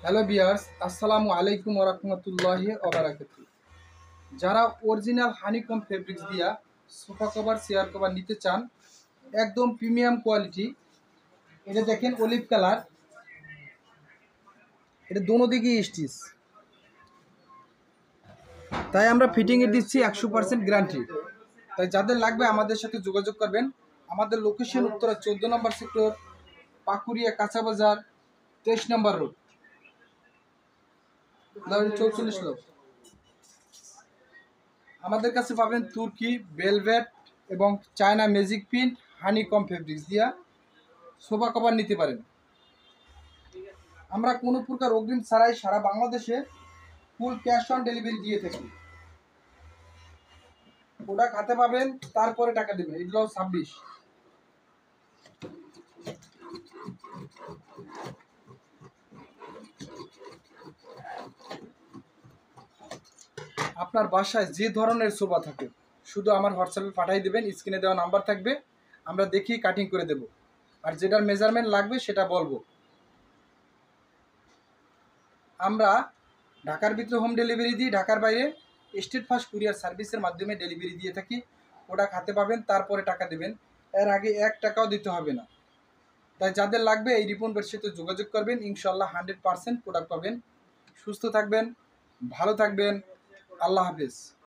Hello বিয়ার্স, আসসালামু আলাইকুম ওরহমতুল্লাহি ওবারাকাতু। যারা অরিজিনাল হানিকম ফেব্রিক্স দিয়া সোফা কভার চেয়ার কভার নিতে চান, একদম প্রিমিয়াম কোয়ালিটি। এটা দেখেন অলিভ কালার, এটা দোনো দিকেই স্টিচ, তাই আমরা ফিটিংয়ে দিচ্ছি 100% গ্যারান্টি। তাই যাদের লাগবে আমাদের সাথে যোগাযোগ করবেন। আমাদের লোকেশন উত্তরা 14 নম্বর সেক্টর, পাকুড়িয়া কাঁচা বাজার, 23 নম্বর রোড, 44 লোক। আমাদের কাছে পাবেন তুর্কি, ভেলভেট এবং China magic print honeycomb fabrics দিয়া সোফা কভার নিতে পারেন। আমরা কোনো প্রকার অগ্রিম ছাড়াই সারা বাংলাদেশে ফুল ক্যাশ অন ডেলিভারি দিয়ে থাকি। প্রোডাক্ট হাতে পাবেন, তারপরে টাকা দেবেন। এগুলো 26। আপনার বাসায় যে ধরনের সোফা থাকে শুধু আমার হোয়াটসঅ্যাপে পাঠিয়ে দেবেন, স্ক্রিনে দেওয়া নাম্বার থাকবে, আমরা দেখি কাটিং করে দেব। আর যেটার মেজারমেন্ট লাগবে সেটা বলবো। আমরা ঢাকার ভিতরে হোম ডেলিভারি দিই, ঢাকার বাইরে স্টেট ফাস্ট কুরিয়ার সার্ভিসের মাধ্যমে ডেলিভারি দিয়ে থাকি। প্রোডাক্ট হাতে পাবেন, তারপরে টাকা দেবেন। এর আগে 1 টাকাও দিতে হবে না। তাই যাদের লাগবে এই রিপন ভাইয়ের সাথে যোগাযোগ করবেন, ইনশাল্লাহ 100% প্রোডাক্ট পাবেন। সুস্থ থাকবেন, ভালো থাকবেন। আল্লাহ হাফেজ।